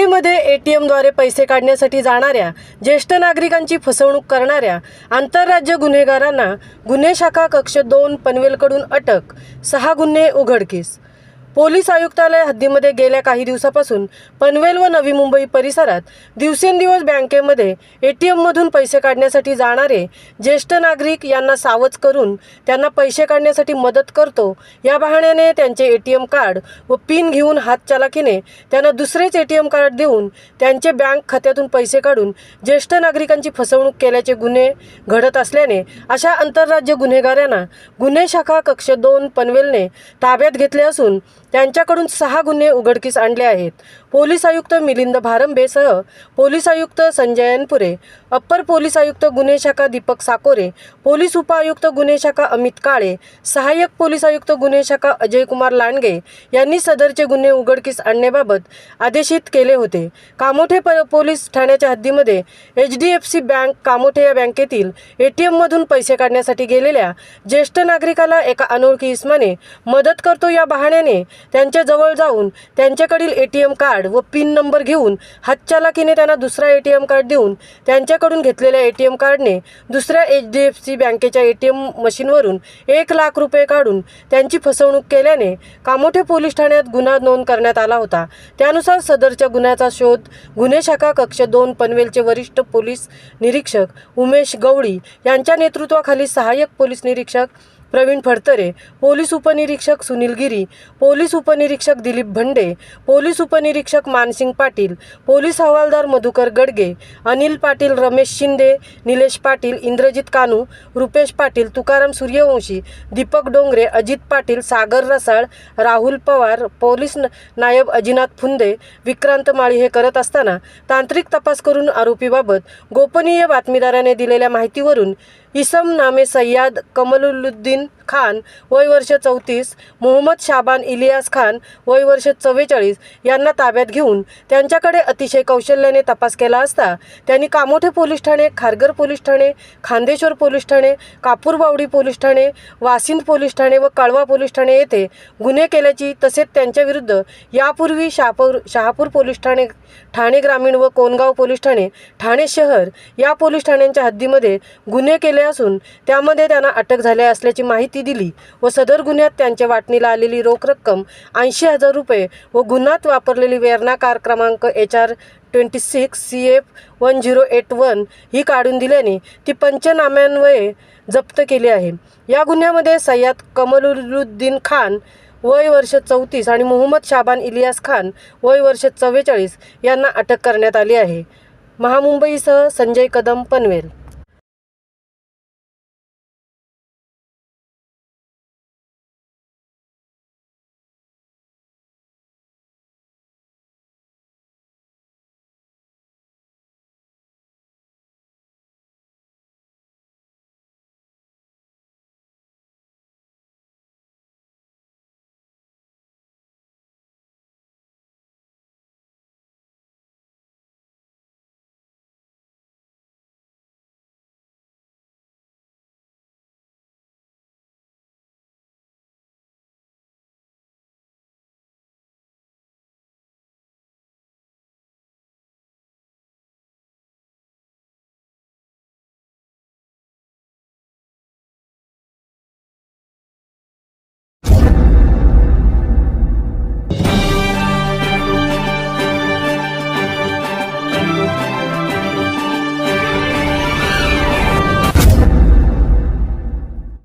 मुंबईमध्ये एटीएमद्वारे पैसे काढण्यासाठी जाणाऱ्या ज्येष्ठ नागरिकांची फसवणूक करणाऱ्या आंतरराज्य गुन्हेगारांना गुन्हे शाखा कक्ष 2 पनवेलकडून अटक, 6 गुन्हे उघडकीस। पोलीस आयुक्तालय हद्दीमध्ये गेल्या काही दिवसापासून पनवेल व नवी मुंबई परिसरात दिवसेंदिवस बँकेमध्ये एटीएममधून पैसे काढण्यासाठी जाणारे ज्येष्ठ नागरिक यांना सावध करून त्यांना पैसे काढण्यासाठी मदत करतो या बहाण्याने त्यांचे एटीएम कार्ड व पिन घेऊन हातचलाखीने त्यांना दुसरेच एटीएम कार्ड देऊन त्यांचे बँक खात्यातून पैसे काढून ज्येष्ठ नागरिकांची फसवणूक केल्याचे गुन्हे घडत असल्याने अशा आंतरराज्य गुन्हेगारांना गुन्हे शाखा कक्ष 2 पनवेलने ताब्यात घेतले असून त्यांच्याकडून 6 गुन्हे उघडकीस आणले आहेत। पोलीस आयुक्त मिलिंद भारंबेसह पोलीस आयुक्त संजय अनपुरे, अप्पर पोलीस आयुक्त गुन्हे शाखा दीपक साकोरे, पोलीस उपायुक्त गुन्हे शाखा अमित काळे, सहाय्यक पोलीस आयुक्त गुन्हे शाखा अजय कुमार लांडगे यांनी सदरचे गुन्हे उघडकीस आणण्याबाबत आदेशित केले होते। कामोठे पोलीस ठाण्याच्या हद्दीमध्ये HDFC बँक कामोठे या बँकेतील एटीएममधून पैसे काढण्यासाठी गेलेल्या ज्येष्ठ नागरिकाला एका अनोळखी इसमाने मदत करतो या बहाण्याने त्यांच्या जवळ जाऊन त्यांच्याकडील एटीएम कार्ड व पिन नंबर घेऊन हातचलाखीने त्यांना दुसरा एटीएम कार्ड देऊन त्यांच्याकडून घेतलेल्या एटीएम कार्डने दुसऱ्या HDFC बँकेच्या एटीएम मशीनवरून 1 लाख रुपये काढून त्यांची फसवणूक केल्याने कामोठे पोलीस ठाण्यात गुन्हा नोंद करण्यात आला होता। त्यानुसार सदरच्या गुन्ह्याचा शोध गुन्हे शाखा कक्ष 2 पनवेलचे वरिष्ठ पोलीस निरीक्षक उमेश गवळी यांच्या नेतृत्वाखाली सहाय्यक पोलीस निरीक्षक प्रवीण फडतरे, पोलीस उपनिरीक्षक सुनील गिरी, पोलीस उपनिरीक्षक दिलीप भंडे, पोलीस उपनिरीक्षक मानसिंग पाटील, पोलीस हवालदार मधुकर गडगे, अनिल पाटील, रमेश शिंदे, निलेश पाटील, इंद्रजित कानू, रुपेश पाटील, तुकाराम सूर्यवंशी, दीपक डोंगरे, अजित पाटील, सागर रसाळ, राहुल पवार, पोलीस नायब अजिनाथ फुंदे, विक्रांत माळी हे करत असताना तांत्रिक तपास करून आरोपीबाबत गोपनीय बातमीदाराने दिलेल्या माहितीवरून इसम नामे सय्याद कमलुद्दीन खान वय वर्ष 34, मोहम्मद शाबान इलियास खान वय वर्ष 44 यांना ताब्यात घेऊन त्यांच्याकडे अतिशय कौशल्याने तपास केला असता त्यांनी कामोठे पोलीस ठाणे, खारघर पोलीस ठाणे, खांदेश्वर पोलीस ठाणे, कापूरबावडी पोलीस ठाणे, वासिंद पोलीस ठाणे व कळवा पोलीस ठाणे येथे गुन्हे केल्याची तसेच त्यांच्याविरुद्ध यापूर्वी शहापूर पोलीस ठाणे, ठाणे ग्रामीण व कोनगाव पोलीस ठाणे, ठाणे शहर या पोलीस ठाण्यांच्या हद्दीमध्ये गुन्हे केले असून त्यामध्ये त्यांना अटक झाली असल्याची माहिती दिली व सदर गुन्ह्यात त्यांच्या वाटणीला आलेली रोख रक्कम 80,000 रुपये व गुन्ह्यात वापरलेली वेरणा कार क्रमांक HR 26 CF 1081 ही काढून दिल्याने ती पंचनाम्यान्वये जप्त केली आहे। या गुन्ह्यामध्ये सय्याद कमलुद्दीन खान वय वर्ष 34 आणि मोहम्मद शाबान इलियास खान वय वर्ष 44 यांना अटक करण्यात आली आहे। महामुंबईसह संजय कदम, पनवेल।